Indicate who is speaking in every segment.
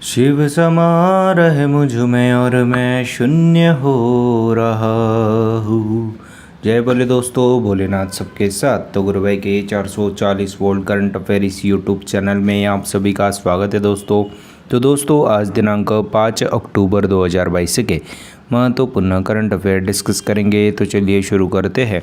Speaker 1: शिव समा रहे मुझ में और मैं शून्य हो रहा हूँ। जय बोले दोस्तों, भोलेनाथ सबके साथ। तो गुरु भाई के 440 वोल्ट करंट अफेयर इस यूट्यूब चैनल में आप सभी का स्वागत है दोस्तों। तो दोस्तों आज दिनांक 5 अक्टूबर 2022 के महत्वपूर्ण करंट अफेयर डिस्कस करेंगे। तो चलिए शुरू करते हैं।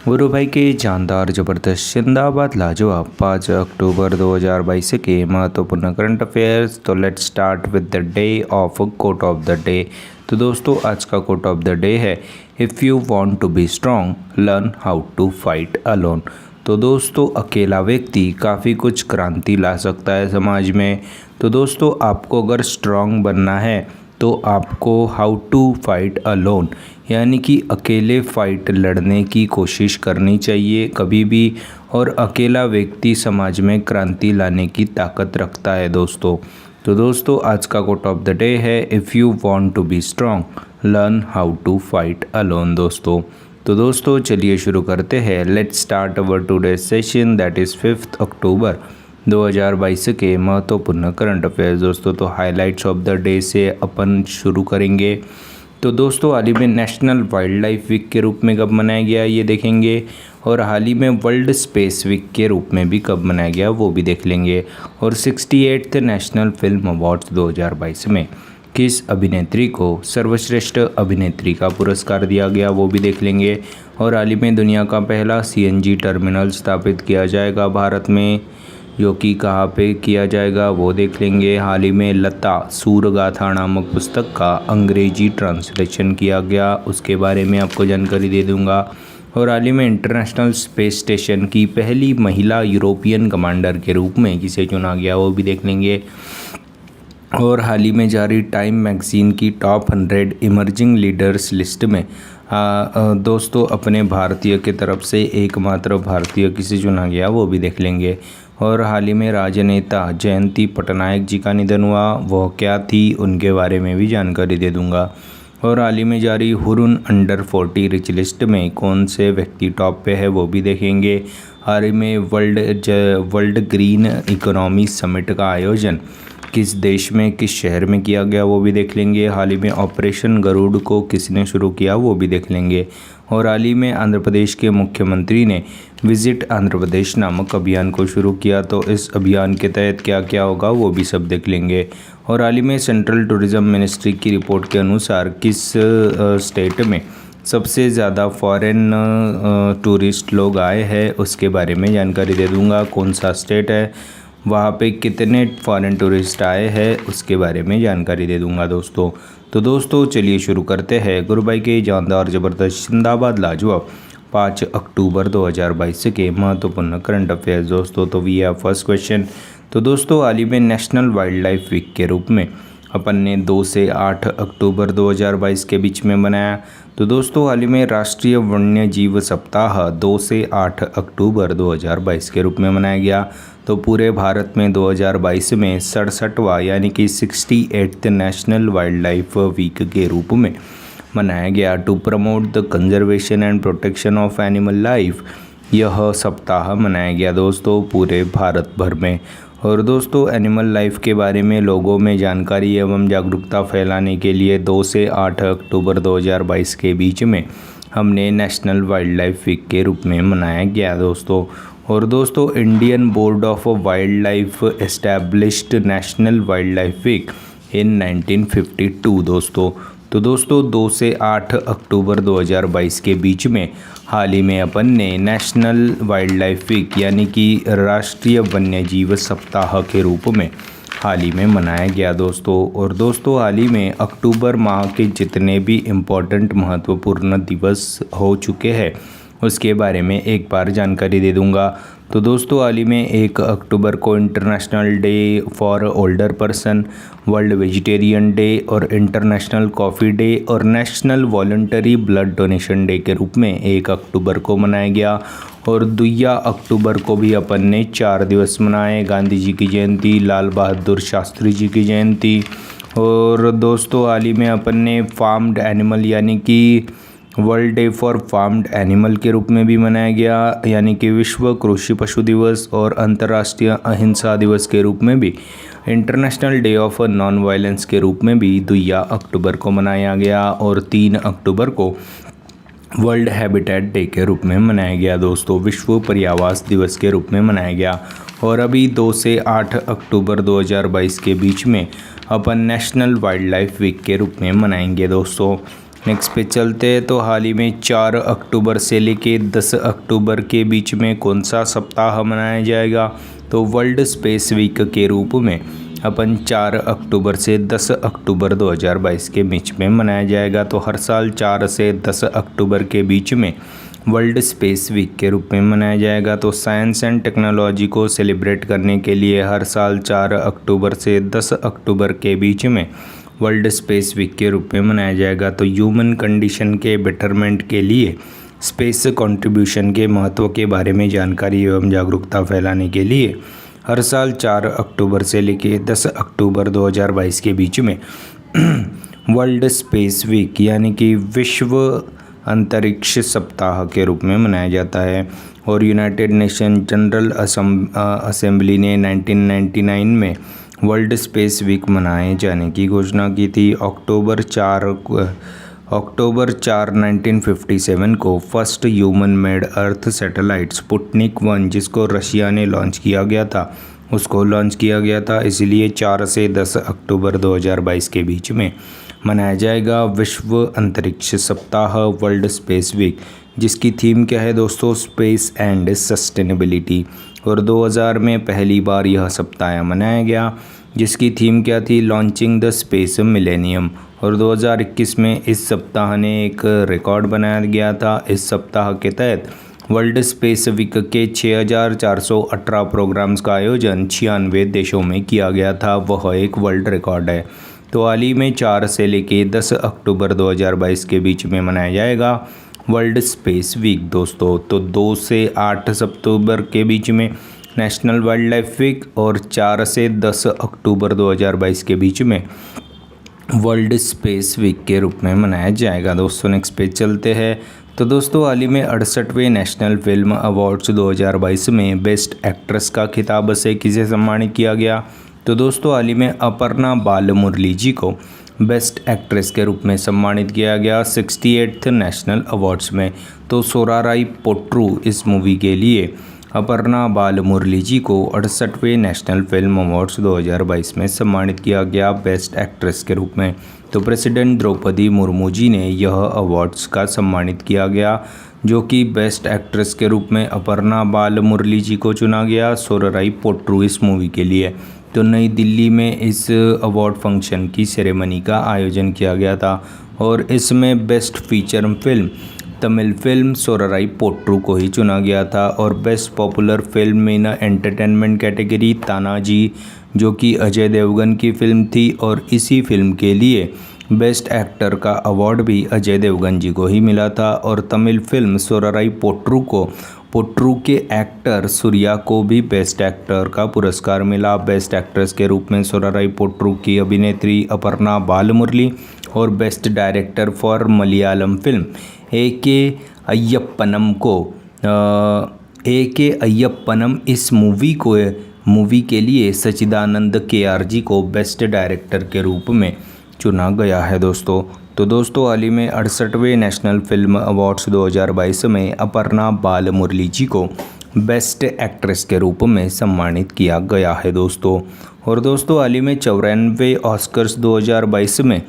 Speaker 1: गुरु भाई के जानदार जबरदस्त जिंदाबाद लाजवाब 5 अक्टूबर 2022 के महत्वपूर्ण करंट अफेयर्स। तो let's start with the day of quote of the day. तो दोस्तों आज का कोट ऑफ द डे है, if you want to be strong learn how to fight alone. तो दोस्तों अकेला व्यक्ति काफ़ी कुछ क्रांति ला सकता है समाज में। तो दोस्तों आपको अगर स्ट्रांग बनना है तो आपको हाउ टू फाइट अलोन यानी कि अकेले फाइट लड़ने की कोशिश करनी चाहिए कभी भी। और अकेला व्यक्ति समाज में क्रांति लाने की ताकत रखता है दोस्तों। तो दोस्तों आज का कोट ऑफ द डे है, if you want to be strong learn how to fight alone दोस्तों। तो दोस्तों चलिए शुरू करते हैं। Let's start our today session that is 5 October 2022 के महत्वपूर्ण करंट अफेयर्स दोस्तों। तो हाइलाइट्स ऑफ द डे से अपन शुरू करेंगे। तो दोस्तों हाल ही में नेशनल वाइल्ड लाइफ वीक के रूप में कब मनाया गया ये देखेंगे, और हाल ही में वर्ल्ड स्पेस वीक के रूप में भी कब मनाया गया वो भी देख लेंगे। और 68th नेशनल फिल्म अवार्ड्स 2022 में किस अभिनेत्री को सर्वश्रेष्ठ अभिनेत्री का पुरस्कार दिया गया वो भी देख लेंगे। और हाल ही में दुनिया का पहला CNG टर्मिनल स्थापित किया जाएगा भारत में, जो कि कहाँ पे किया जाएगा वो देख लेंगे। हाल ही में लता सूरगाथा नामक पुस्तक का अंग्रेजी ट्रांसलेशन किया गया, उसके बारे में आपको जानकारी दे दूंगा। और हाल ही में इंटरनेशनल स्पेस स्टेशन की पहली महिला यूरोपियन कमांडर के रूप में किसे चुना गया वो भी देख लेंगे। और हाल ही में जारी टाइम मैगजीन की टॉप 100 इमर्जिंग लीडर्स लिस्ट में दोस्तों अपने भारतीय के तरफ से एकमात्र भारतीय किसे चुना गया वो भी देख लेंगे। और हाल ही में राजनेता जयंती पटनायक जी का निधन हुआ, वह क्या थी उनके बारे में भी जानकारी दे दूंगा। और हाल ही में जारी हुरुन अंडर 40 रिच लिस्ट में कौन से व्यक्ति टॉप पे है वो भी देखेंगे। हाल ही में वर्ल्ड ग्रीन इकोनॉमी समिट का आयोजन किस देश में किस शहर में किया गया वो भी देख लेंगे। हाल ही में ऑपरेशन गरुड़ को किसने शुरू किया वो भी देख लेंगे। और हाल ही में आंध्र प्रदेश के मुख्यमंत्री ने विजिट आंध्र प्रदेश नामक अभियान को शुरू किया, तो इस अभियान के तहत क्या क्या होगा वो भी सब देख लेंगे। और हाल ही में सेंट्रल टूरिज़्म मिनिस्ट्री की रिपोर्ट के अनुसार किस स्टेट में सबसे ज़्यादा फॉरेन टूरिस्ट लोग आए हैं उसके बारे में जानकारी दे दूँगा। कौन सा स्टेट है, वहाँ पे कितने फॉरेन टूरिस्ट आए हैं उसके बारे में जानकारी दे दूंगा दोस्तों। तो दोस्तों चलिए शुरू करते हैं गुरु भाई के जानदार जबरदस्त जिंदाबाद लाजवाब 5 अक्टूबर 2022 के महत्वपूर्ण करंट अफेयर्स दोस्तों। तो वी हैव फर्स्ट क्वेश्चन। तो दोस्तों हाल ही में नेशनल वाइल्ड लाइफ वीक के रूप में अपन ने 2 से 8 अक्टूबर 2022 के बीच में बनाया। तो दोस्तों हाल ही में राष्ट्रीय वन्य जीव सप्ताह 2 से 8 अक्टूबर 2022 के रूप में मनाया गया। तो पूरे भारत में 2022 में 67वां यानी कि 68th national wildlife week के रूप में मनाया गया to promote the conservation and protection of animal life. यह सप्ताह मनाया गया दोस्तों पूरे भारत भर में। और दोस्तों एनिमल लाइफ के बारे में लोगों में जानकारी एवं जागरूकता फैलाने के लिए 2 से 8 अक्टूबर 2022 के बीच में हमने नेशनल वाइल्ड लाइफ वीक के रूप में मनाया गया दोस्तों। और दोस्तों Indian board of wildlife established national wildlife week in 1952 दोस्तों। तो दोस्तों 2 से 8 अक्टूबर 2022 के बीच में हाल ही में अपन ने नेशनल वाइल्ड लाइफ वीक यानी कि राष्ट्रीय वन्य जीव सप्ताह के रूप में हाल ही में मनाया गया दोस्तों। और दोस्तों हाल ही में अक्टूबर माह के जितने भी इम्पोर्टेंट महत्वपूर्ण दिवस हो चुके हैं उसके बारे में एक बार जानकारी दे दूंगा। तो दोस्तों हाल ही में 1 अक्टूबर को international day for older person, world vegetarian day और इंटरनेशनल कॉफ़ी डे और national voluntary blood donation day के रूप में 1 अक्टूबर को मनाया गया। और 2 अक्टूबर को भी अपन ने 4 दिवस मनाए, गांधी जी की जयंती, लाल बहादुर शास्त्री जी की जयंती। और दोस्तों हाल ही में अपन ने फार्म्ड एनिमल यानी कि world day for farmed animal के रूप में भी मनाया गया, यानी कि विश्व कृषि पशु दिवस, और अंतर्राष्ट्रीय अहिंसा दिवस के रूप में भी, international day of non violence के रूप में भी 2 अक्टूबर को मनाया गया, और 3 अक्टूबर को वर्ल्ड हैबिटेट डे के रूप में मनाया गया दोस्तों, विश्व पर्यावास दिवस के रूप में मनाया गया। और अभी 2 से 8 अक्टूबर 2022 के बीच में अपन नेशनल वाइल्ड लाइफ वीक के रूप में मनाएंगे दोस्तों। नेक्स्ट पे चलते हैं तो हाल ही में 4 अक्टूबर से लेके 10 अक्टूबर के बीच में कौन सा सप्ताह मनाया जाएगा, तो वर्ल्ड स्पेस वीक के रूप में अपन 4 अक्टूबर से 10 अक्टूबर 2022 के बीच में मनाया जाएगा। तो हर साल 4 से 10 अक्टूबर के बीच में वर्ल्ड स्पेस वीक के रूप में मनाया जाएगा। तो साइंस एंड टेक्नोलॉजी को सेलिब्रेट करने के लिए हर साल 4 अक्टूबर से 10 अक्टूबर के बीच में वर्ल्ड स्पेस वीक के रूप में मनाया जाएगा। तो ह्यूमन कंडीशन के बेटरमेंट के लिए स्पेस कंट्रीब्यूशन के महत्व के बारे में जानकारी एवं जागरूकता फैलाने के लिए हर साल 4 अक्टूबर से लेकर 10 अक्टूबर 2022 के बीच में वर्ल्ड स्पेस वीक यानी कि विश्व अंतरिक्ष सप्ताह के रूप में मनाया जाता है। और यूनाइटेड नेशन जनरल असेंबली ने 1999 में वर्ल्ड स्पेस वीक मनाए जाने की घोषणा की थी। अक्टूबर 4 1957 को first human made earth satellite Sputnik 1 जिसको रशिया ने लॉन्च किया गया था, उसको लॉन्च किया गया था। इसलिए 4 से 10 अक्टूबर 2022 के बीच में मनाया जाएगा विश्व अंतरिक्ष सप्ताह वर्ल्ड स्पेस वीक, जिसकी थीम क्या है दोस्तों, स्पेस एंड सस्टेनेबिलिटी। और 2000 में पहली बार यह सप्ताह मनाया गया, जिसकी थीम क्या थी, लॉन्चिंग द स्पेस मिलेनियम। और 2021 में इस सप्ताह ने एक रिकॉर्ड बनाया गया था। इस सप्ताह के तहत वर्ल्ड स्पेस वीक के 6418 प्रोग्राम्स का आयोजन 96 देशों में किया गया था, वह एक वर्ल्ड रिकॉर्ड है। तो हाल ही में 4 से लेकर 10 अक्टूबर 2022 के बीच में मनाया जाएगा वर्ल्ड स्पेस वीक दोस्तों। तो 2 से 8 अक्टूबर के बीच में नेशनल वाइल्ड लाइफ वीक, और 4 से 10 अक्टूबर 2022 के बीच में वर्ल्ड स्पेस वीक के रूप में मनाया जाएगा दोस्तों। नेक्स्ट पे चलते हैं तो दोस्तों हाल ही में 68वें नेशनल फिल्म अवार्ड्स 2022 में बेस्ट एक्ट्रेस का खिताब से किसे सम्मानित किया गया, तो दोस्तों हाल ही में अपर्णा बालमुरली जी को बेस्ट एक्ट्रेस के रूप में सम्मानित किया गया 68th नेशनल अवार्ड्स में। तो सोराराई पोट्रू इस मूवी के लिए अपर्णा बालमुरली जी को 68वें नेशनल फिल्म अवार्ड्स 2022 में सम्मानित किया गया बेस्ट एक्ट्रेस के रूप में। तो प्रेसिडेंट द्रौपदी मुर्मू जी ने यह अवार्ड्स का सम्मानित किया गया, जो कि बेस्ट एक्ट्रेस के रूप में अपर्णा बालमुरली जी को चुना गया सोराराई पोट्रू इस मूवी के लिए। तो नई दिल्ली में इस अवार्ड फंक्शन की सेरेमनी का आयोजन किया गया था, और इसमें best feature film Tamil film Soorarai Pottru को ही चुना गया था। और best popular film in entertainment category Tanhaji, जो कि अजय देवगन की फिल्म थी, और इसी फिल्म के लिए बेस्ट एक्टर का अवार्ड भी अजय देवगन जी को ही मिला था। और तमिल फिल्म सोराराई पोट्रू को पोट्रू के एक्टर सूर्या को भी बेस्ट एक्टर का पुरस्कार मिला। बेस्ट एक्ट्रेस के रूप में सोराराई पोट्रू की अभिनेत्री अपर्णा बालमुरली, और best director for Malayalam film A K. Ayyappanum इस मूवी के लिए सच्चिदानंद के.आर. जी को बेस्ट डायरेक्टर के रूप में चुना गया है दोस्तों। तो दोस्तों हाल ही में 68वें नेशनल फिल्म अवार्ड्स 2022 में अपर्णा बालमुरली जी को बेस्ट एक्ट्रेस के रूप में सम्मानित किया गया है दोस्तों। और दोस्तों हाल ही में 94वें ऑस्कर्स 2022 में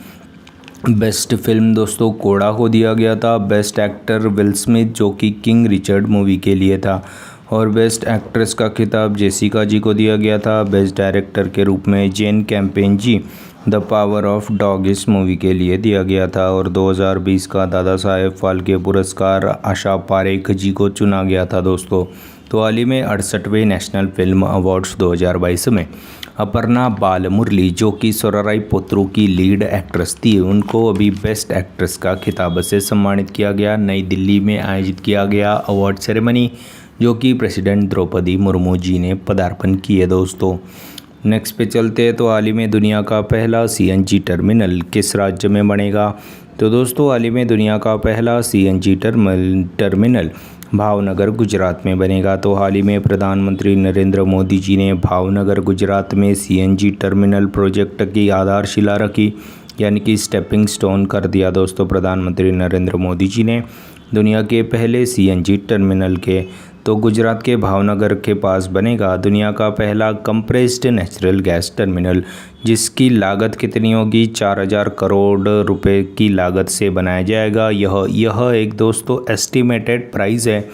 Speaker 1: बेस्ट फिल्म दोस्तों कोड़ा को दिया गया था। बेस्ट एक्टर विल स्मिथ, जो कि किंग रिचर्ड मूवी के लिए था, और बेस्ट एक्ट्रेस का खिताब जेसिका जी को दिया गया था। बेस्ट डायरेक्टर के रूप में Jane Campion ji the power of dog इस मूवी के लिए दिया गया था। और 2020 का दादा साहेब फाल्के पुरस्कार आशा पारेख जी को चुना गया था दोस्तों। तो हाल ही में 68वें नेशनल फिल्म अवार्ड्स 2022 में अपर्णा बालमुरली, जो कि सोराराई पोट्रू की लीड एक्ट्रेस थी, उनको अभी बेस्ट एक्ट्रेस का खिताब से सम्मानित किया गया। नई दिल्ली में आयोजित किया गया अवार्ड सेरेमनी, जो कि प्रेसिडेंट द्रौपदी मुर्मू जी ने पदार्पण किए दोस्तों। नेक्स्ट पे चलते हैं तो हाल ही में दुनिया का पहला CNG टर्मिनल किस राज्य में बनेगा, तो दोस्तों हाल ही में दुनिया का पहला CNG टर्मिनल भावनगर गुजरात में बनेगा। तो हाल ही में प्रधानमंत्री नरेंद्र मोदी जी ने भावनगर गुजरात में CNG टर्मिनल प्रोजेक्ट की आधारशिला रखी, यानी कि स्टेपिंग स्टोन कर दिया। दोस्तों प्रधानमंत्री नरेंद्र मोदी जी ने दुनिया के पहले CNG टर्मिनल के तो गुजरात के भावनगर के पास बनेगा दुनिया का पहला कंप्रेस्ड नेचुरल गैस टर्मिनल, जिसकी लागत कितनी होगी? 4000 करोड़ रुपए की लागत से बनाया जाएगा। यह एक दोस्तों एस्टिमेटेड प्राइस है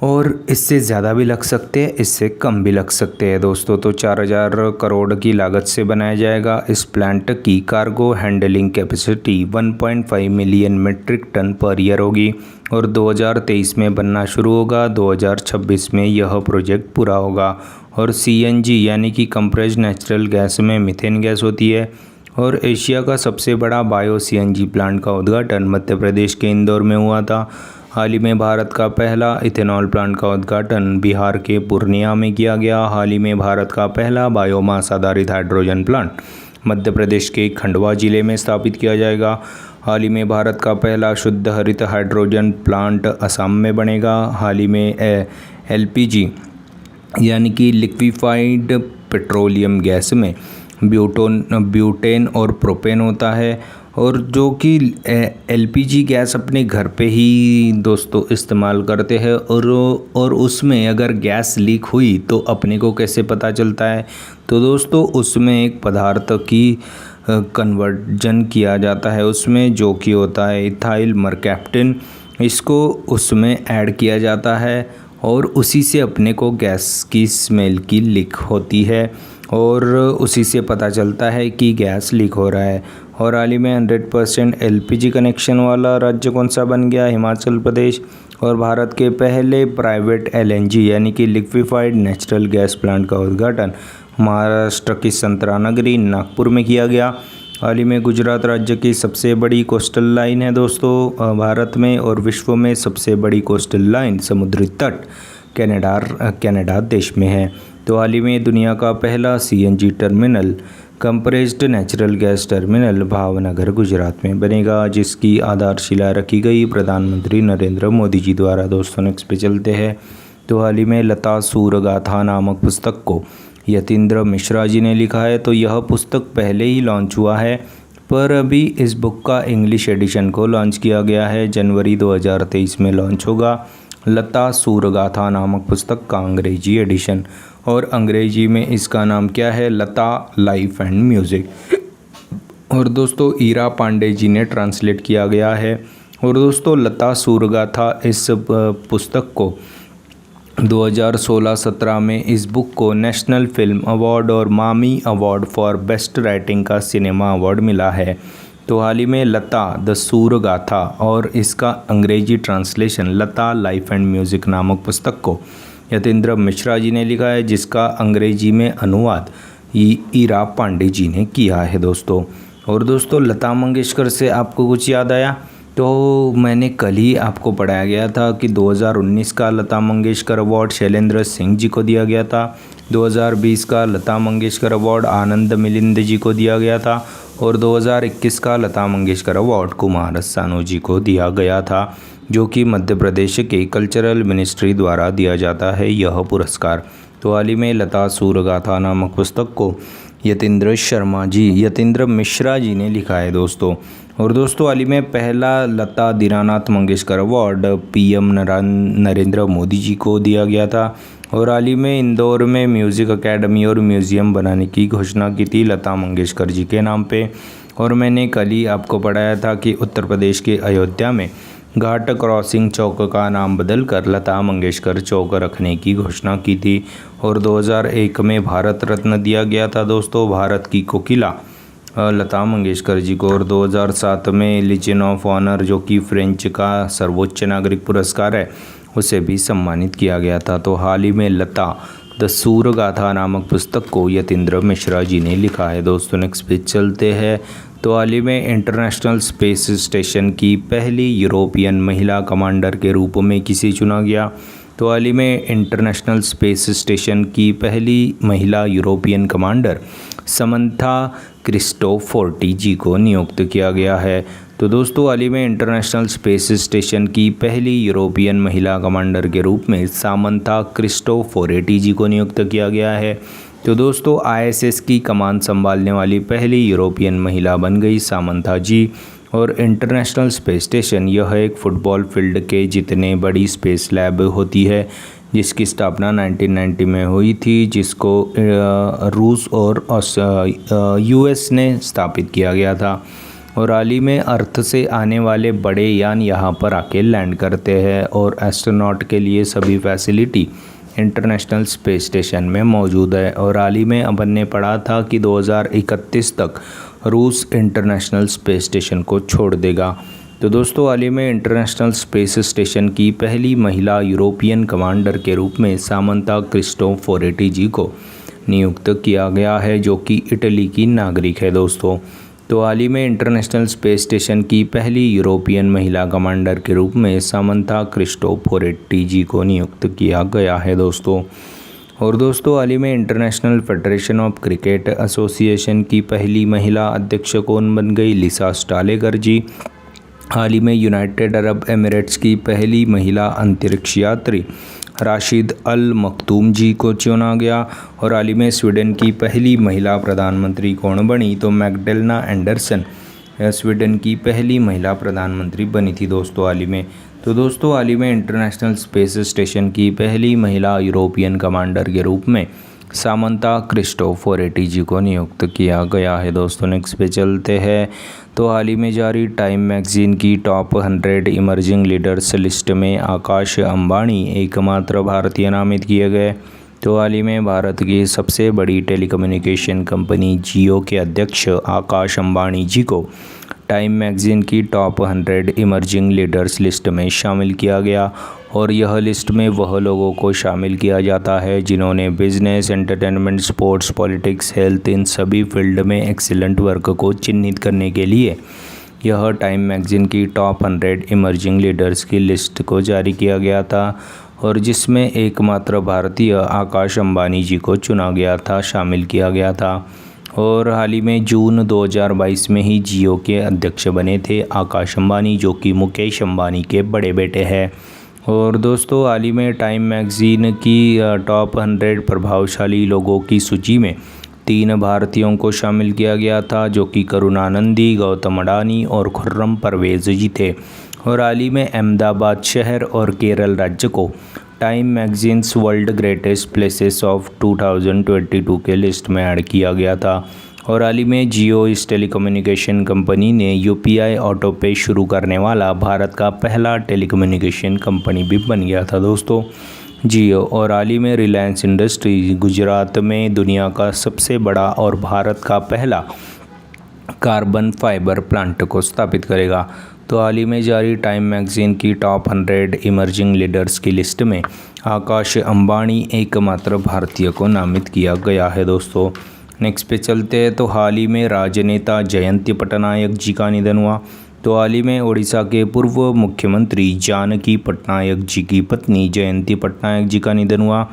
Speaker 1: और इससे ज़्यादा भी लग सकते हैं, इससे कम भी लग सकते हैं दोस्तों। तो 4000 करोड़ की लागत से बनाया जाएगा। इस प्लांट की cargo handling capacity 1.5 million metric ton per year होगी और 2023 में बनना शुरू होगा। 2026 में यह प्रोजेक्ट पूरा होगा। और CNG यानी कि कंप्रेस्ड नेचुरल गैस में मीथेन गैस होती है। और एशिया का सबसे बड़ा बायो CNG प्लांट का उद्घाटन मध्य प्रदेश के इंदौर में हुआ था। हाल ही में भारत का पहला इथेनॉल प्लांट का उद्घाटन बिहार के पूर्णिया में किया गया। हाल ही में भारत का पहला बायोमास आधारित हाइड्रोजन प्लांट मध्य प्रदेश के खंडवा जिले में स्थापित किया जाएगा। हाल ही में भारत का पहला शुद्ध हरित हाइड्रोजन प्लांट असम में बनेगा। हाल ही में LPG यानी कि लिक्विफाइड पेट्रोलियम गैस में ब्यूटेन और प्रोपेन होता है, और जो कि LPG गैस अपने घर पे ही दोस्तों इस्तेमाल करते हैं। और उसमें अगर गैस लीक हुई तो अपने को कैसे पता चलता है? तो दोस्तों उसमें एक पदार्थ की कन्वर्जन किया जाता है उसमें, जो कि होता है इथाइल मरकैप्टन। इसको उसमें ऐड किया जाता है और उसी से अपने को गैस की स्मेल की लीक होती है और उसी से पता चलता है कि गैस लीक हो रहा है। और हाल ही में 100% LPG कनेक्शन वाला राज्य कौन सा बन गया? हिमाचल प्रदेश। और भारत के पहले प्राइवेट LNG यानी कि लिक्विफाइड नेचुरल गैस प्लांट का उद्घाटन महाराष्ट्र की संतरा नगरी नागपुर में किया गया। हाल ही में गुजरात राज्य की सबसे बड़ी कोस्टल लाइन है दोस्तों भारत में, और विश्व में सबसे बड़ी कोस्टल लाइन समुद्री तट कनाडा देश में है। तो हाल ही में दुनिया का पहला CNG terminal compressed natural gas terminal Bhavnagar Gujarat में बनेगा, जिसकी आधारशिला रखी गई प्रधानमंत्री नरेंद्र मोदी जी द्वारा। दोस्तों नेक्स्ट पे चलते हैं। तो हाल ही में लता सूरगाथा नामक पुस्तक को यतीन्द्र मिश्रा जी ने लिखा है। तो यह पुस्तक पहले ही लॉन्च हुआ है, पर अभी इस बुक का इंग्लिश एडिशन को लॉन्च किया गया है। जनवरी 2023 में लॉन्च होगा लता सूरगाथा नामक पुस्तक का अंग्रेजी एडिशन। और अंग्रेजी में इसका नाम क्या है? लता लाइफ एंड म्यूज़िक। और दोस्तों ईरा पांडे जी ने ट्रांसलेट किया गया है। और दोस्तों लता सूरगाथा इस पुस्तक को 2016-17 में इस बुक को नेशनल फिल्म अवार्ड और मामी अवार्ड फॉर बेस्ट राइटिंग का सिनेमा अवार्ड मिला है। तो हाल ही में लता द सूरगाथा और इसका अंग्रेजी translation Lata life and music नामक पुस्तक को यतीन्द्र मिश्रा जी ने लिखा है, जिसका अंग्रेजी में अनुवाद ईरा पांडे जी ने किया है दोस्तों। और दोस्तों लता मंगेशकर से आपको कुछ याद आया? तो मैंने कल ही आपको पढ़ाया गया था कि 2019 का लता मंगेशकर अवार्ड शैलेंद्र सिंह जी को दिया गया था। 2020 का लता मंगेशकर अवार्ड आनंद मिलिंद जी को दिया गया था। और 2021 का लता मंगेशकर अवार्ड कुमार सानू जी को दिया गया था, जो कि मध्य प्रदेश के कल्चरल मिनिस्ट्री द्वारा दिया जाता है यह पुरस्कार। तो हाल ही में लता सूरगाथा नामक पुस्तक को यतीन्द्र मिश्रा जी ने लिखा है दोस्तों। और दोस्तों हाल ही में पहला लता दीनानाथ मंगेशकर अवार्ड PM नरेंद्र मोदी जी को दिया गया था। और हाल ही में इंदौर में म्यूज़िक अकेडमी और म्यूज़ियम बनाने की घोषणा की थी लता मंगेशकर जी के नाम पे। और मैंने कल ही आपको पढ़ाया था कि उत्तर प्रदेश के अयोध्या में घाट क्रॉसिंग चौक का नाम बदलकर लता मंगेशकर चौक रखने की घोषणा की थी। और 2001 में भारत रत्न दिया गया था दोस्तों भारत की कोकिला लता मंगेशकर जी को। और 2007 में लीजन ऑफ ऑनर, जो कि फ्रेंच का सर्वोच्च नागरिक पुरस्कार है, उसे भी सम्मानित किया गया था। तो हाल ही में लता द सूरगाथा नामक पुस्तक को यतीन्द्र मिश्रा जी ने लिखा है दोस्तों। नेक्स्ट पेज चलते हैं। तो हाल ही में इंटरनेशनल स्पेस स्टेशन की पहली यूरोपियन महिला कमांडर के रूप में किसे चुना गया? तो हाल ही में इंटरनेशनल स्पेस स्टेशन की पहली महिला यूरोपियन कमांडर समंथा क्रिस्टोफोर्टी जी को नियुक्त किया गया है। तो दोस्तों हाल ही में इंटरनेशनल स्पेस स्टेशन की पहली यूरोपियन महिला कमांडर के रूप में सामंथा क्रिस्टोफोरेटी जी को नियुक्त किया गया है। तो दोस्तों आईएसएस की कमान संभालने वाली पहली यूरोपियन महिला बन गई सामंथा जी। और इंटरनेशनल स्पेस स्टेशन यह एक फुटबॉल फील्ड के जितने बड़ी स्पेस लैब होती है, जिसकी स्थापना 1990 में हुई थी, जिसको रूस और यूएस ने स्थापित किया गया था। और हाल ही में अर्थ से आने वाले बड़े यान यहाँ पर आके लैंड करते हैं और एस्ट्रोनॉट के लिए सभी फैसिलिटी इंटरनेशनल स्पेस स्टेशन में मौजूद है। और हाल ही में अपन ने पढ़ा था कि 2031 तक रूस इंटरनेशनल स्पेस स्टेशन को छोड़ देगा। तो दोस्तों हाल ही में इंटरनेशनल स्पेस स्टेशन की पहली महिला यूरोपियन कमांडर के रूप में सामंथा क्रिस्टोफोरेटी जी को नियुक्त किया गया है, जो कि इटली की नागरिक है दोस्तों। तो हाल ही में इंटरनेशनल स्पेस स्टेशन की पहली यूरोपियन महिला कमांडर के रूप में सामंथा क्रिस्टोफोरेटी जी को नियुक्त किया गया है दोस्तों। और दोस्तों हाल ही में international federation of cricket association की पहली महिला अध्यक्ष कौन बन गई? लिसा स्टालेगर जी। हाल ही में यूनाइटेड अरब एमिरेट्स की पहली महिला अंतरिक्ष यात्री राशिद अल मखदूम जी को चुना गया। और हाल ही में स्वीडन की पहली महिला प्रधानमंत्री कौन बनी? तो मैग्डलेना एंडरसन स्वीडन की पहली महिला प्रधानमंत्री बनी थी दोस्तों हाल ही में। तो दोस्तों हाल ही में इंटरनेशनल स्पेस स्टेशन की पहली महिला यूरोपियन कमांडर के रूप में सामंथा क्रिस्टोफोरेटी जी को नियुक्त किया गया है दोस्तों। नेक्स्ट पे चलते हैं। तो हाल ही में जारी टाइम मैगजीन की टॉप 100 इमर्जिंग लीडर्स लिस्ट में आकाश अंबानी एकमात्र भारतीय नामित किए गए। तो हाल ही में भारत की सबसे बड़ी टेलीकम्युनिकेशन कंपनी जियो के अध्यक्ष आकाश अंबानी जी को टाइम मैगजीन की टॉप 100 इमर्जिंग लीडर्स लिस्ट में शामिल किया गया। और यह लिस्ट में वह लोगों को शामिल किया जाता है जिन्होंने business, entertainment, sports, politics, health इन सभी फील्ड में एक्सीलेंट वर्क को चिन्हित करने के लिए यह टाइम मैगजीन की टॉप 100 इमर्जिंग लीडर्स की लिस्ट को जारी किया गया था, और जिसमें एकमात्र भारतीय आकाश अंबानी जी को चुना गया था, शामिल किया गया था। और हाल ही में जून 2022 में ही जियो के अध्यक्ष बने थे आकाश अंबानी, जो कि मुकेश अंबानी के बड़े बेटे हैं। और दोस्तों हाल ही में टाइम मैगज़ीन की टॉप 100 प्रभावशाली लोगों की सूची में 3 भारतीयों को शामिल किया गया था, जो कि करुणानंदी, गौतम अडानी और खुर्रम परवेज़ जी थे। और हाल ही में अहमदाबाद शहर और केरल राज्य को time magazines world greatest places of 2022 के लिस्ट में ऐड किया गया था। और हाल ही में जियो इस टेलीकम्युनिकेशन कंपनी ने यूपीआई ऑटो पे शुरू करने वाला भारत का पहला टेलीकम्युनिकेशन कंपनी भी बन गया था दोस्तों, जियो। और हाल ही में रिलायंस इंडस्ट्री गुजरात में दुनिया का सबसे बड़ा और भारत का पहला कार्बन फाइबर प्लांट को स्थापित करेगा। तो हाल ही में जारी टाइम मैगजीन की टॉप 100 इमर्जिंग लीडर्स की लिस्ट में आकाश अंबानी एकमात्र भारतीय को नामित किया गया है दोस्तों। नेक्स्ट पे चलते हैं। तो हाल ही में राजनेता जयंती पटनायक जी का निधन हुआ। तो हाल ही में ओडिशा के पूर्व मुख्यमंत्री जानकी पटनायक जी की पत्नी जयंती पटनायक जी का निधन हुआ।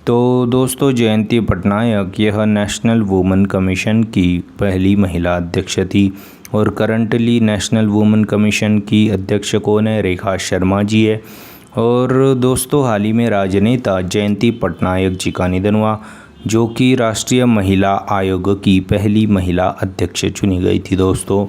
Speaker 1: तो दोस्तों जयंती पटनायक यह नेशनल वुमेन कमीशन की पहली महिला अध्यक्ष थी, और करंटली नेशनल वुमेन कमीशन की अध्यक्ष कौन है? रेखा शर्मा जी है। और दोस्तों हाल ही में राजनेता जयंती पटनायक जी का निधन हुआ, जो कि राष्ट्रीय महिला आयोग की पहली महिला अध्यक्ष चुनी गई थी दोस्तों।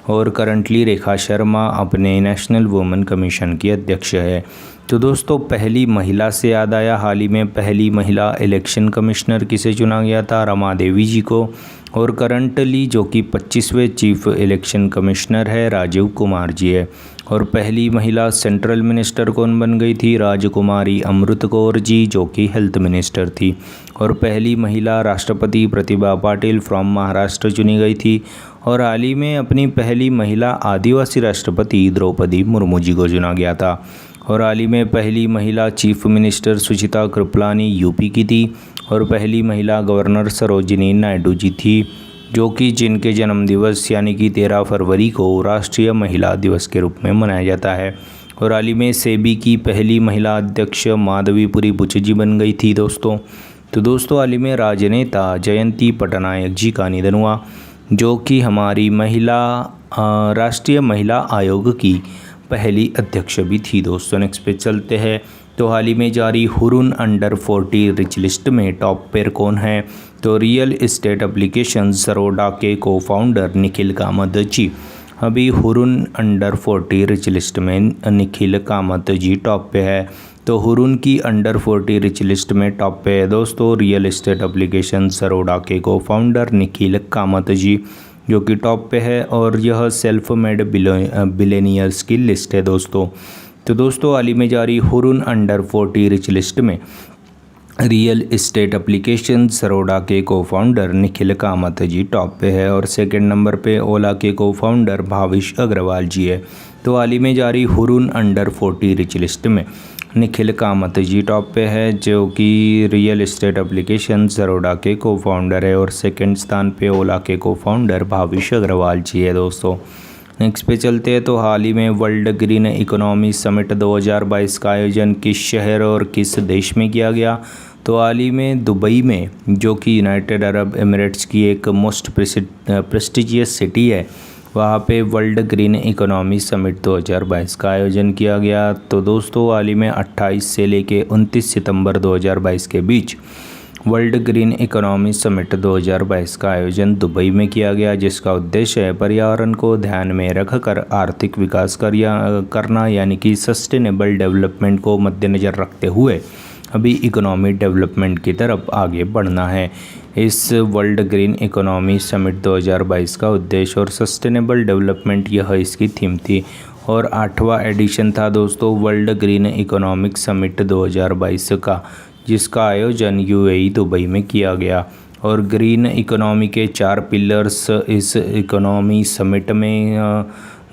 Speaker 1: और करंटली रेखा शर्मा अपने नेशनल वुमेन कमीशन की अध्यक्ष है। तो दोस्तों पहली महिला से याद आया, हाल ही में पहली महिला इलेक्शन कमिश्नर किसे चुना गया था? रमा देवी जी को। और करंटली जो कि 25वें चीफ इलेक्शन कमिश्नर है राजीव कुमार जी है। और पहली महिला सेंट्रल मिनिस्टर कौन बन गई थी? राजकुमारी अमृत कौर जी, जो कि हेल्थ मिनिस्टर थी। और पहली महिला राष्ट्रपति प्रतिभा पाटिल फ्रॉम महाराष्ट्र चुनी गई थी। और हाल ही में अपनी पहली महिला आदिवासी राष्ट्रपति द्रौपदी मुर्मू जी को चुना गया था। और हाल ही में पहली महिला चीफ मिनिस्टर सुचिता कृपलानी यूपी की थी। और पहली महिला गवर्नर सरोजिनी नायडू जी थी, जो कि जिनके जन्मदिवस यानी कि 13 फरवरी को राष्ट्रीय महिला दिवस के रूप में मनाया जाता है। और हाल ही में सेबी की पहली महिला अध्यक्ष माधवीपुरी बुच जी बन गई थी दोस्तों। तो दोस्तों हाल ही में राजनेता जयंती पटनायक जी का निधन हुआ। जो कि हमारी राष्ट्रीय महिला आयोग की पहली अध्यक्ष भी थी दोस्तों। नेक्स्ट पे चलते हैं। तो हाल ही में जारी हुरुन अंडर 40 रिच लिस्ट में टॉप पर कौन है? तो रियल एस्टेट एप्लीकेशन ज़रोडा के को फाउंडर निखिल कामत जी। अभी हुरुन अंडर 40 रिच लिस्ट में निखिल कामत जी टॉप पे है। तो हुरुन की अंडर 40 रिच लिस्ट में टॉप पे है दोस्तों रियल एस्टेट एप्लीकेशन ज़रोडा के को फाउंडर निखिल कामत जी, जो कि टॉप पे है। और यह सेल्फ मेड बिलेनियर्स की लिस्ट है दोस्तों। तो दोस्तों हाल ही में जारी हुरुन अंडर 40 रिच लिस्ट में रियल एस्टेट एप्लीकेशन ज़रोडा के को फाउंडर निखिल कामत जी टॉप पे है। और सेकंड नंबर पे ओला के को फाउंडर भाविश अग्रवाल जी है। तो हाल ही में जारी हुरुन अंडर 40 रिच लिस्ट में निखिल कामत जी टॉप पे है, जो कि रियल एस्टेट एप्लीकेशन ज़रोडा के को फाउंडर है। और सेकंड स्थान पे ओला के को फाउंडर भाविश अग्रवाल जी है दोस्तों। नेक्स्ट पे चलते हैं। तो हाल ही में वर्ल्ड ग्रीन इकोनॉमी समिट 2022 का आयोजन किस शहर और किस देश में किया गया? तो हाल ही में दुबई में, जो कि यूनाइटेड अरब एमिरेट्स की एक मोस्ट प्रेस्टिजियस सिटी है, वहाँ पे वर्ल्ड ग्रीन इकोनॉमी समिट 2022 का आयोजन किया गया। तो दोस्तों हाल ही में 28 से लेके 29 सितंबर 2022 के बीच वर्ल्ड ग्रीन इकोनॉमी समिट 2022 का आयोजन दुबई में किया गया, जिसका उद्देश्य है पर्यावरण को ध्यान में रखकर आर्थिक विकास करना, यानी कि सस्टेनेबल डेवलपमेंट को मद्देनज़र रखते हुए अभी इकोनॉमी डेवलपमेंट की तरफ आगे बढ़ना है। इस वर्ल्ड ग्रीन इकोनॉमी समिट 2022 का उद्देश्य और सस्टेनेबल डेवलपमेंट यह इसकी थीम थी। और 8वां एडिशन था दोस्तों वर्ल्ड ग्रीन इकोनॉमिक समिट 2022 का, जिसका आयोजन यूएई दुबई में किया गया। और ग्रीन इकोनॉमी के 4 पिलर्स इस इकोनॉमी समिट में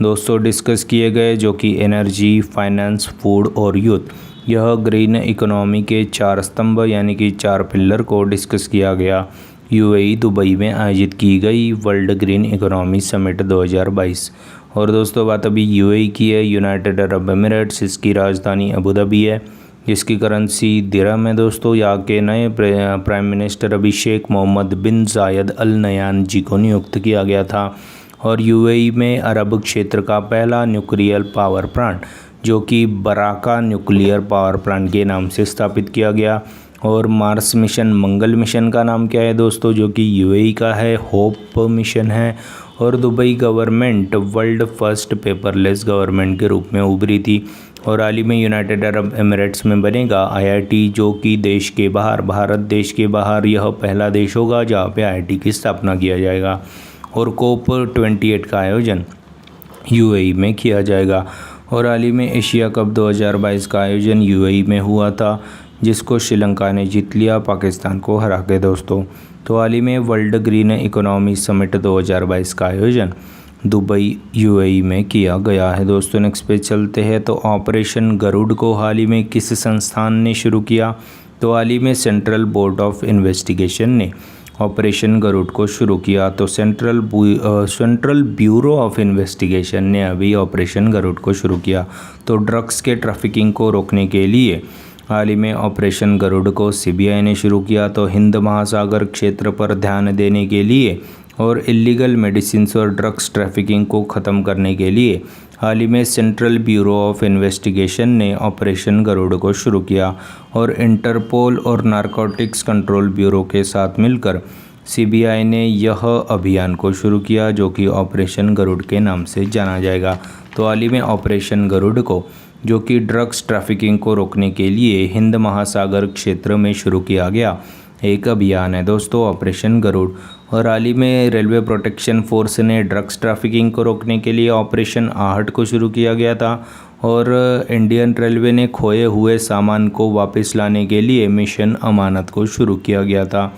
Speaker 1: दोस्तों डिस्कस किए गए, जो कि एनर्जी, फाइनेंस, फूड और यूथ। यह ग्रीन इकोनॉमी के 4 स्तंभ यानी कि 4 पिलर को डिस्कस किया गया यूएई दुबई में आयोजित की गई वर्ल्ड ग्रीन इकोनॉमी समिट 2022। और दोस्तों बात अभी यूएई की है, यूनाइटेड अरब एमिरेट्स, इसकी राजधानी अबू धाबी है, जिसकी करेंसी दिरहम है दोस्तों। यहाँ के नए प्राइम मिनिस्टर अभी शेख मोहम्मद बिन जायद अल नयान जी को नियुक्त किया गया था। और यूएई में अरब क्षेत्र का पहला न्यूक्लियर पावर प्लांट, जो कि बराका न्यूक्लियर पावर प्लांट के नाम से स्थापित किया गया। और मार्स मिशन, मंगल मिशन का नाम क्या है दोस्तों, जो कि यूएई का है, होप मिशन है। और Dubai government world first paperless government के रूप में उभरी थी। और हाल ही में यूनाइटेड अरब एमिरेट्स में बनेगा आईआईटी, जो कि देश के बाहर, भारत देश के बाहर यह पहला देश होगा जहाँ पे आईआईटी की स्थापना किया जाएगा। और कोप 28 का आयोजन यूएई में किया जाएगा। और हाल ही में एशिया कप 2022 का आयोजन यूएई में हुआ था, जिसको श्रीलंका ने जीत लिया पाकिस्तान को हरा के दोस्तों। तो हाल ही में वर्ल्ड ग्रीन इकोनॉमी समिट 2022 का आयोजन दुबई यूएई में किया गया है दोस्तों। नेक्स्ट पे चलते हैं। तो ऑपरेशन गरुड़ को हाल ही में किस संस्थान ने शुरू किया? तो हाल ही में सेंट्रल बोर्ड ऑफ इन्वेस्टिगेशन ने ऑपरेशन गरुड़ को शुरू किया। तो सेंट्रल ब्यूरो ऑफ इन्वेस्टिगेशन ने अभी ऑपरेशन गरुड़ को शुरू किया। तो ड्रग्स के ट्रैफिकिंग को रोकने के लिए हाल ही में ऑपरेशन गरुड़ को सीबीआई ने शुरू किया। तो हिंद महासागर क्षेत्र पर ध्यान देने के लिए और इलीगल मेडिसिन्स और ड्रग्स ट्रैफिकिंग को ख़त्म करने के लिए हाल ही में सेंट्रल ब्यूरो ऑफ इन्वेस्टिगेशन ने ऑपरेशन गरुड़ को शुरू किया। और इंटरपोल और नारकोटिक्स कंट्रोल ब्यूरो के साथ मिलकर सीबीआई ने यह अभियान को शुरू किया, जो कि ऑपरेशन गरुड़ के नाम से जाना जाएगा। तो हाल ही में ऑपरेशन गरुड़ को, जो कि ड्रग्स ट्रैफिकिंग को रोकने के लिए हिंद महासागर क्षेत्र में शुरू किया गया एक अभियान है दोस्तों, ऑपरेशन गरुड़। और हाल ही में रेलवे प्रोटेक्शन फोर्स ने ड्रग्स ट्रैफिकिंग को रोकने के लिए ऑपरेशन आहट को शुरू किया गया था। और इंडियन रेलवे ने खोए हुए सामान को वापस लाने के लिए मिशन अमानत को शुरू किया गया था।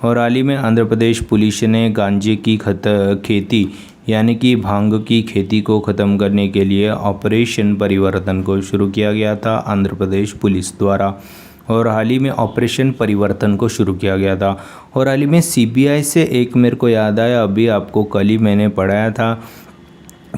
Speaker 1: और हाल ही में आंध्र प्रदेश पुलिस ने गांजे की खेती यानी कि भांग की खेती को ख़त्म करने के लिए ऑपरेशन परिवर्तन को शुरू किया गया था आंध्र प्रदेश पुलिस द्वारा। और हाल ही में ऑपरेशन परिवर्तन को शुरू किया गया था। और हाल ही में सीबीआई से एक मेरे को याद आया, अभी आपको कल ही मैंने पढ़ाया था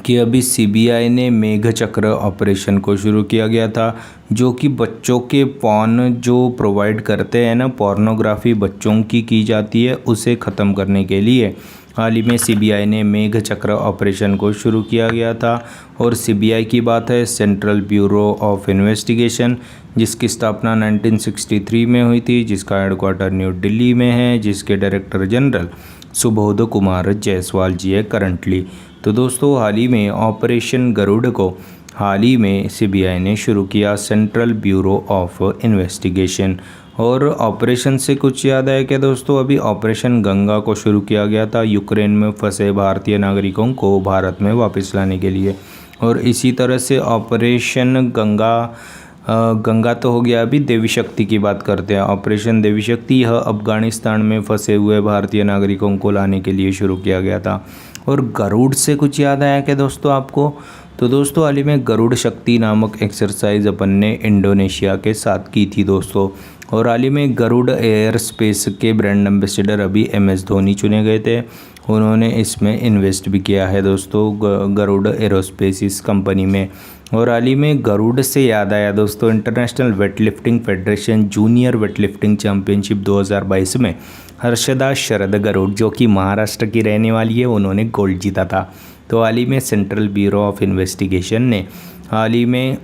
Speaker 1: कि अभी सीबीआई ने मेघ चक्र ऑपरेशन को शुरू किया गया था, जो कि बच्चों के पॉर्न जो प्रोवाइड करते हैं ना, पोर्नोग्राफी बच्चों की जाती है, उसे ख़त्म करने के लिए हाल ही में सीबीआई ने मेघ चक्र ऑपरेशन को शुरू किया गया था। और सीबीआई की बात है सेंट्रल ब्यूरो ऑफ इन्वेस्टिगेशन, जिसकी स्थापना 1963 में हुई थी, जिसका हेडक्वार्टर न्यू दिल्ली में है, जिसके डायरेक्टर जनरल सुबोध कुमार जायसवाल जी है करंटली। तो दोस्तों हाल ही में ऑपरेशन गरुड़ को हाल ही में सीबीआई ने शुरू किया, सेंट्रल ब्यूरो ऑफ इन्वेस्टिगेशन। और ऑपरेशन से कुछ याद आया क्या दोस्तों, अभी ऑपरेशन गंगा को शुरू किया गया था यूक्रेन में फंसे भारतीय नागरिकों को भारत में वापस लाने के लिए। और इसी तरह से ऑपरेशन गंगा तो हो गया, अभी देवी शक्ति की बात करते हैं। ऑपरेशन देवी शक्ति यह अफगानिस्तान में फंसे हुए भारतीय नागरिकों को लाने के लिए शुरू किया गया था। और गरुड़ से कुछ याद आया क्या दोस्तों आपको, तो दोस्तों हाल ही में गरुड़ शक्ति नामक एक्सरसाइज अपन ने इंडोनेशिया के साथ की थी दोस्तों। और हाल ही में गरुड़ एयर स्पेस के ब्रांड एम्बेसडर अभी MS धोनी चुने गए थे, उन्होंने इसमें इन्वेस्ट भी किया है दोस्तों गरुड़ एरोस्पेस इस कंपनी में। और हाल ही में गरुड़ से याद आया दोस्तों, international weightlifting federation junior weightlifting championship 2022 में हर्षदा शरद गरुड़ जो कि महाराष्ट्र की रहने वाली है, उन्होंने गोल्ड जीता था। तो हाल ही में सेंट्रल ब्यूरो ऑफ इन्वेस्टिगेशन ने हाल ही में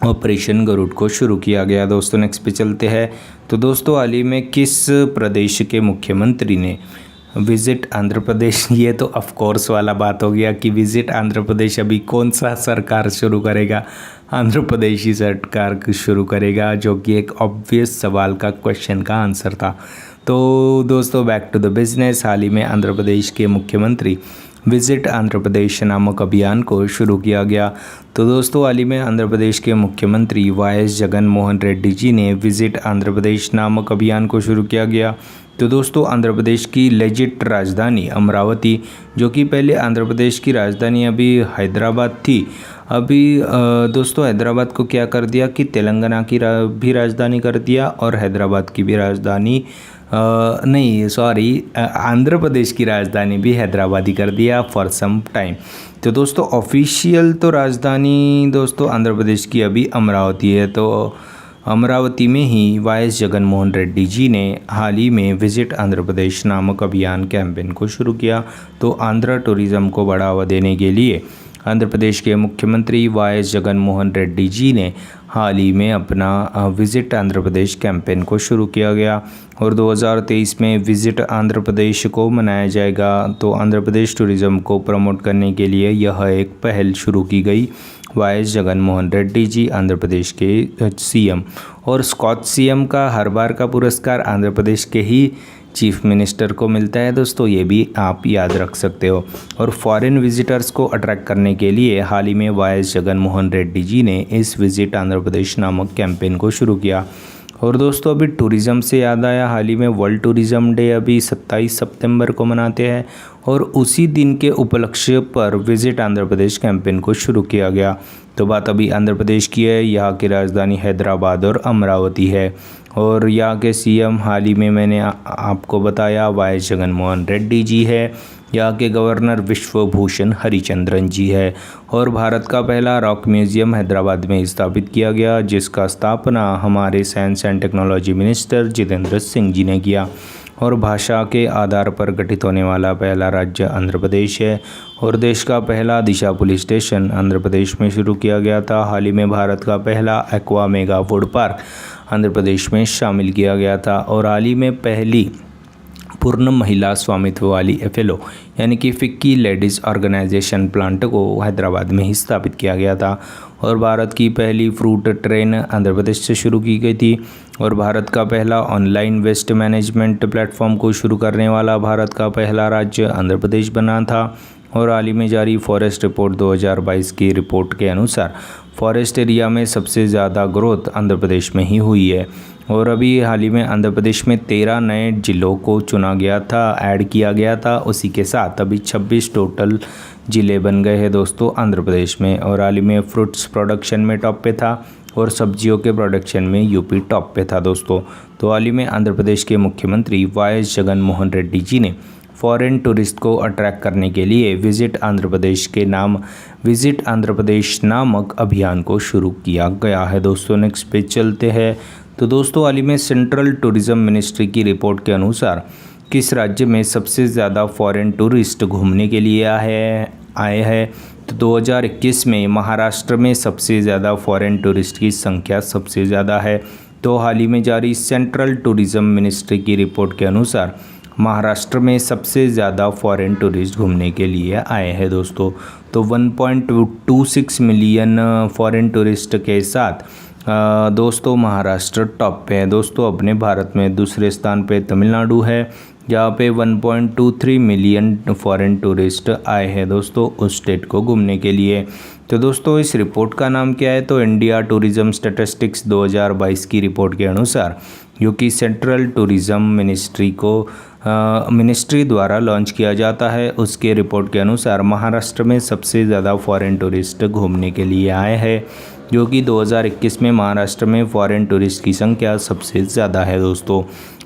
Speaker 1: ऑपरेशन गरुड़ को शुरू किया गया। दोस्तों नेक्स्ट पे चलते हैं। तो दोस्तों हाल ही में किस प्रदेश के मुख्यमंत्री ने विजिट आंध्र प्रदेश, ये तो ऑफ कोर्स वाला बात हो गया कि विजिट आंध्र प्रदेश अभी कौन सा सरकार शुरू करेगा, आंध्र प्रदेश ही सरकार शुरू करेगा, जो कि एक ऑब्वियस सवाल का क्वेश्चन का आंसर था। तो दोस्तों बैक टू द बिजनेस, हाल ही में आंध्र प्रदेश के मुख्यमंत्री विजिट आंध्र प्रदेश नामक अभियान को शुरू किया गया। तो दोस्तों हाल ही में आंध्र प्रदेश के मुख्यमंत्री YS जगन मोहन रेड्डी जी ने विजिट आंध्र प्रदेश नामक अभियान को शुरू किया गया। तो दोस्तों आंध्र प्रदेश की लेजिट राजधानी अमरावती, जो कि पहले आंध्र प्रदेश की राजधानी अभी हैदराबाद थी, अभी दोस्तों हैदराबाद को क्या कर दिया कि तेलंगाना की भी राजधानी कर दिया और हैदराबाद की भी राजधानी आंध्र प्रदेश की राजधानी भी हैदराबाद ही कर दिया फॉर सम टाइम। तो दोस्तों ऑफिशियल तो राजधानी दोस्तों आंध्र प्रदेश की अभी अमरावती है। तो अमरावती में ही YS जगन मोहन रेड्डी जी ने हाल ही में विजिट आंध्र प्रदेश नामक अभियान कैंपेन को शुरू किया। तो आंध्र टूरिज़्म को बढ़ावा देने के लिए आंध्र प्रदेश के मुख्यमंत्री YS जगन मोहन रेड्डी जी ने हाल ही में अपना विजिट आंध्र प्रदेश कैंपेन को शुरू किया गया। और 2023 में विजिट आंध्र प्रदेश को मनाया जाएगा। तो आंध्र प्रदेश टूरिज़्म को प्रमोट करने के लिए यह एक पहल शुरू की गई। YS जगन मोहन रेड्डी जी आंध्र प्रदेश के CM, और स्कॉच CM का हर बार का पुरस्कार आंध्र प्रदेश के ही चीफ मिनिस्टर को मिलता है दोस्तों, ये भी आप याद रख सकते हो। और फॉरेन विजिटर्स को अट्रैक्ट करने के लिए हाल ही में YS जगन मोहन रेड्डी जी ने इस विजिट आंध्र प्रदेश नामक कैंपेन को शुरू किया। और दोस्तों अभी टूरिज़्म से याद आया, हाल ही में वर्ल्ड टूरिज़्म डे अभी 27 सितंबर को मनाते हैं, और उसी दिन के उपलक्ष्य पर विजिट आंध्र प्रदेश कैंपेन को शुरू किया गया। तो बात अभी आंध्र प्रदेश की है, यहाँ की राजधानी हैदराबाद और अमरावती है। और यहाँ के CM हाल ही में मैंने आपको बताया YS जगन मोहन रेड्डी जी है। यहाँ के गवर्नर विश्वभूषण हरिचंद्रन जी है। और भारत का पहला रॉक म्यूज़ियम हैदराबाद में स्थापित किया गया, जिसका स्थापना हमारे science and technology minister Jitendra Singh ji ने किया। और भाषा के आधार पर गठित होने वाला पहला राज्य आंध्र प्रदेश है। और देश का पहला दिशा पुलिस स्टेशन आंध्र प्रदेश में शुरू किया गया था। हाल ही में भारत का पहला aqua mega food park Andhra Pradesh में शामिल किया गया था। और हाल ही में पहली पूर्ण महिला स्वामित्व वाली FLO यानी कि फिक्की लेडीज़ ऑर्गेनाइजेशन प्लांट को हैदराबाद में ही स्थापित किया गया था। और भारत की पहली फ्रूट ट्रेन आंध्र प्रदेश से शुरू की गई थी। और भारत का पहला ऑनलाइन वेस्ट मैनेजमेंट प्लेटफॉर्म को शुरू करने वाला भारत का पहला राज्य आंध्र प्रदेश बना था। और हाल ही में जारी फॉरेस्ट रिपोर्ट 2022 की रिपोर्ट के अनुसार फॉरेस्ट एरिया में सबसे ज़्यादा ग्रोथ आंध्र प्रदेश में ही हुई है। और अभी हाल ही में आंध्र प्रदेश में 13 नए जिलों को चुना गया था, ऐड किया गया था। उसी के साथ अभी 26 टोटल ज़िले बन गए हैं दोस्तों आंध्र प्रदेश में। और हाल ही में फ्रूट्स प्रोडक्शन में टॉप पे था और सब्जियों के प्रोडक्शन में यूपी टॉप पे था दोस्तों। तो हाल ही में आंध्र प्रदेश के मुख्यमंत्री YS जगन मोहन रेड्डी जी ने फॉरेन टूरिस्ट को अट्रैक्ट करने के लिए विजिट आंध्र प्रदेश नामक अभियान को शुरू किया गया है दोस्तों। नेक्स्ट पे चलते हैं। तो दोस्तों हाल ही में सेंट्रल टूरिज़्म मिनिस्ट्री की रिपोर्ट के अनुसार किस राज्य में सबसे ज़्यादा फॉरेन टूरिस्ट घूमने के लिए आए हैं? तो 2021 में महाराष्ट्र में सबसे ज़्यादा फॉरेन टूरिस्ट की संख्या सबसे ज़्यादा है। तो हाल ही में जारी सेंट्रल टूरिज़्म मिनिस्ट्री की रिपोर्ट के अनुसार महाराष्ट्र में सबसे ज़्यादा फॉरेन टूरिस्ट घूमने के लिए आए हैं दोस्तों। तो 1.26 मिलियन फॉरेन टूरिस्ट के साथ दोस्तों महाराष्ट्र टॉप पे है दोस्तों। अपने भारत में दूसरे स्थान पे तमिलनाडु है, जहाँ पे 1.23 मिलियन फॉरेन टूरिस्ट आए हैं दोस्तों उस स्टेट को घूमने के लिए। तो दोस्तों इस रिपोर्ट का नाम क्या है? तो इंडिया टूरिज़्म स्टैटिस्टिक्स 2022 की रिपोर्ट के अनुसार, जो कि सेंट्रल टूरिज़्म मिनिस्ट्री द्वारा लॉन्च किया जाता है, उसके रिपोर्ट के अनुसार महाराष्ट्र में सबसे ज़्यादा फॉरेन टूरिस्ट घूमने के लिए आए हैं, जो कि 2021 में महाराष्ट्र में फॉरेन टूरिस्ट की संख्या सबसे ज़्यादा है दोस्तों।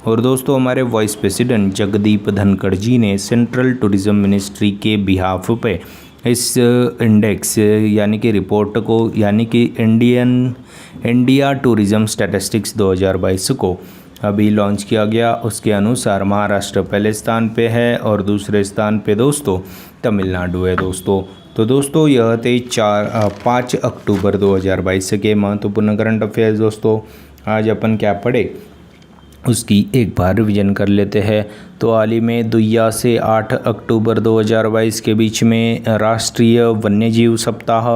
Speaker 1: और दोस्तों हमारे वाइस प्रेसिडेंट जगदीप धनखड़ जी ने सेंट्रल टूरिज़्म मिनिस्ट्री के बिहाफ पे इस इंडेक्स यानी कि रिपोर्ट को यानी कि इंडिया टूरिज़्म स्टैटिस्टिक्स 2022 को अभी लॉन्च किया गया। उसके अनुसार महाराष्ट्र पहले स्थान पे है और दूसरे स्थान पे दोस्तों तमिलनाडु है दोस्तों। तो दोस्तों यह थे 5 अक्टूबर 2022 के महत्वपूर्ण करंट अफेयर्स दोस्तों। आज अपन क्या पढ़े उसकी एक बार रिवीजन कर लेते हैं। तो हाल ही में 2 से 8 अक्टूबर 2022 के बीच में राष्ट्रीय वन्यजीव सप्ताह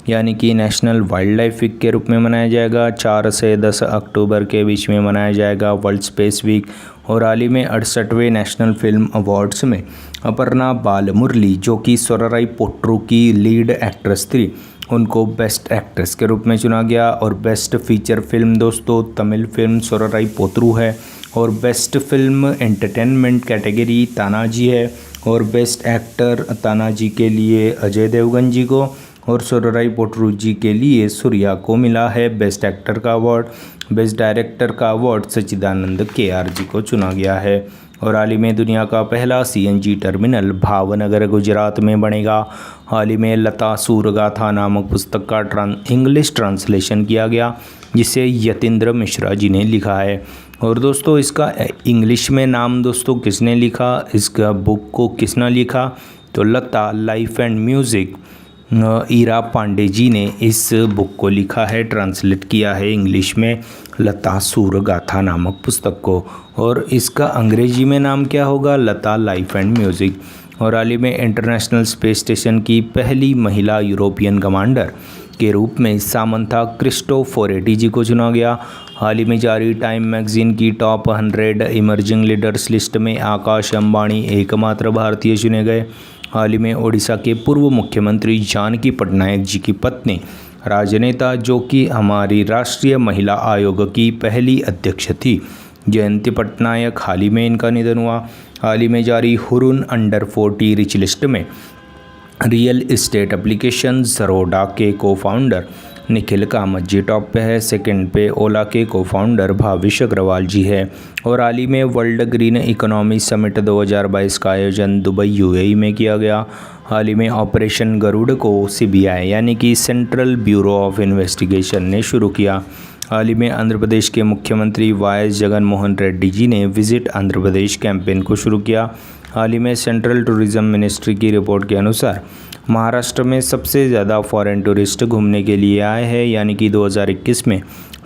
Speaker 1: यानी कि नेशनल वाइल्ड लाइफ वीक के रूप में मनाया जाएगा। 4 से 10 अक्टूबर के बीच में मनाया जाएगा वर्ल्ड स्पेस वीक। और हाल ही में 68वें नेशनल फिल्म अवार्ड्स में अपर्णा बालमुरली, जो कि सोराराई पोट्रू की लीड एक्ट्रेस थी, उनको बेस्ट एक्ट्रेस के रूप में चुना गया। और बेस्ट फीचर फिल्म दोस्तों तमिल फिल्म सोराराई पोट्रू है। और best film entertainment category Tanaji है। और बेस्ट एक्टर तानाजी के लिए अजय देवगन जी को और सोराराई पोट्रू जी के लिए सूर्या को मिला है बेस्ट एक्टर का अवार्ड। बेस्ट डायरेक्टर का अवार्ड सच्चिदानंद KR जी को चुना गया है। और हाल ही में दुनिया का पहला CNG टर्मिनल भावनगर गुजरात में बनेगा। हाल ही में लता सूरगाथा नामक पुस्तक का इंग्लिश ट्रांसलेशन किया गया, जिसे यतीन्द्र मिश्रा जी ने लिखा है। और दोस्तों इसका इंग्लिश में नाम दोस्तों किसने लिखा, इसका बुक को किसने लिखा? तो Lata life and music Ira Pande ji ने इस बुक को लिखा है, ट्रांसलेट किया है इंग्लिश में लता सूरगाथा नामक पुस्तक को। और इसका अंग्रेजी में नाम क्या होगा? लता लाइफ एंड म्यूज़िक। और हाल ही में इंटरनेशनल स्पेस स्टेशन की पहली महिला यूरोपियन कमांडर के रूप में सामंथा क्रिस्टोफोरेटी जी को चुना गया। हाल ही में जारी टाइम मैगजीन की टॉप 100 इमर्जिंग लीडर्स लिस्ट में आकाश अंबानी एकमात्र भारतीय चुने गए। हाल ही में ओडिशा के पूर्व मुख्यमंत्री जानकी पटनायक जी की पत्नी, राजनेता जो कि हमारी राष्ट्रीय महिला आयोग की पहली अध्यक्ष थी, जयंती पटनायक, हाल ही में इनका निधन हुआ। हाल ही में जारी हुरुन अंडर 40 रिच लिस्ट में रियल इस्टेट एप्लीकेशन ज़रोडा के को फाउंडर निखिल कामत जी टॉप पे है। सेकंड पे ओला के को फाउंडर भाविश अग्रवाल जी है। और हाल ही में वर्ल्ड ग्रीन इकोनॉमी समिट 2022 का आयोजन दुबई UAE में किया गया। हाल ही में ऑपरेशन गरुड़ को CBI यानी कि सेंट्रल ब्यूरो ऑफ इन्वेस्टिगेशन ने शुरू किया। हाल ही में आंध्र प्रदेश के मुख्यमंत्री YS जगनमोहन रेड्डी जी ने विजिट आंध्र प्रदेश कैंपेन को शुरू किया। हाल ही में सेंट्रल टूरिज़्म मिनिस्ट्री की रिपोर्ट के अनुसार महाराष्ट्र में सबसे ज़्यादा फॉरेन टूरिस्ट घूमने के लिए आए हैं, यानी कि 2021 में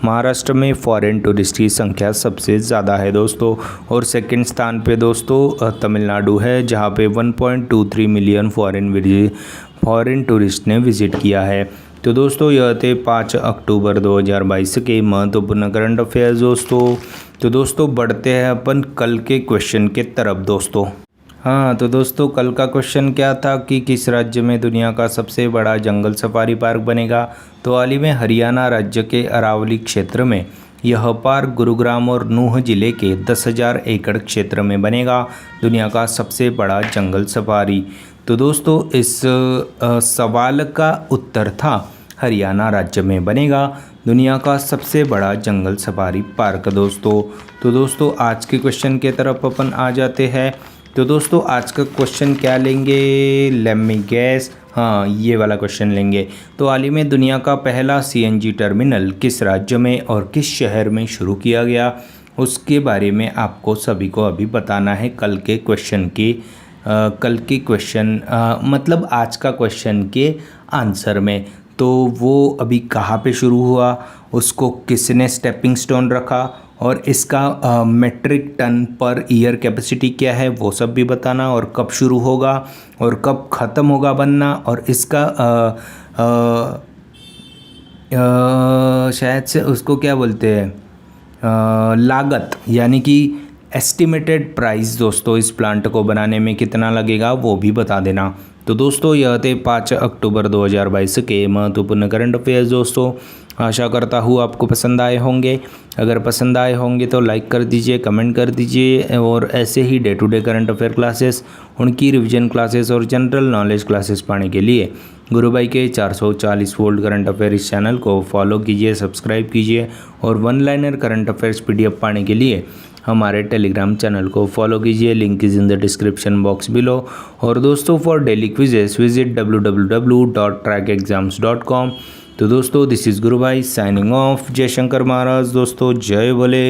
Speaker 1: महाराष्ट्र में फॉरेन टूरिस्ट की संख्या सबसे ज़्यादा है दोस्तों। और सेकंड स्थान पे दोस्तों तमिलनाडु है, जहां पे 1.23 मिलियन फॉरेन टूरिस्ट ने विज़िट किया है। तो दोस्तों यह थे 5 अक्टूबर 2022 के महत्वपूर्ण करंट अफेयर्स दोस्तों। तो दोस्तों बढ़ते हैं अपन कल के क्वेश्चन के तरफ दोस्तों। हाँ तो दोस्तों कल का क्वेश्चन क्या था कि किस राज्य में दुनिया का सबसे बड़ा जंगल सफारी पार्क बनेगा? तो हाल ही में हरियाणा राज्य के अरावली क्षेत्र में यह पार्क गुरुग्राम और नूह जिले के 10,000 एकड़ क्षेत्र में बनेगा, दुनिया का सबसे बड़ा जंगल सफारी। तो दोस्तों इस सवाल का उत्तर था हरियाणा राज्य में बनेगा दुनिया का सबसे बड़ा जंगल सफारी पार्क दोस्तों। तो दोस्तों आज के क्वेश्चन के तरफ अपन आ जाते हैं। तो दोस्तों आज का क्वेश्चन क्या लेंगे? लेट मी गेस, हाँ ये वाला क्वेश्चन लेंगे। तो हाल ही में दुनिया का पहला CNG टर्मिनल किस राज्य में और किस शहर में शुरू किया गया? उसके बारे में आपको सभी को अभी बताना है कल के क्वेश्चन मतलब आज का क्वेश्चन के आंसर में। तो वो अभी कहाँ पे शुरू हुआ, उसको किसने स्टेपिंग स्टोन रखा, और इसका metric ton per year capacity क्या है वो सब भी बताना, और कब शुरू होगा और कब ख़त्म होगा बनना, और इसका शायद से उसको क्या बोलते हैं, लागत यानी कि एस्टिमेटेड प्राइस दोस्तों इस प्लांट को बनाने में कितना लगेगा वो भी बता देना। तो दोस्तों यह थे 5 अक्टूबर 2022 के महत्वपूर्ण करंट अफेयर्स। दोस्तों आशा करता हूँ आपको पसंद आए होंगे। अगर पसंद आए होंगे तो लाइक कर दीजिए, कमेंट कर दीजिए, और ऐसे ही day to day current affair classes, उनकी रिवीजन क्लासेस और जनरल नॉलेज क्लासेस पाने के लिए गुरु भाई के 440 वोल्ट करंट अफेयर इस चैनल को फॉलो कीजिए, सब्सक्राइब कीजिए, और one liner current affairs PDF पाने के लिए हमारे टेलीग्राम चैनल को फॉलो कीजिए। Link is in the description box below. और दोस्तों for daily quizzes visit www.trackexams.com। तो दोस्तों दिस इज़ गुरु भाई साइनिंग ऑफ। जय शंकर महाराज दोस्तों, जय भोले।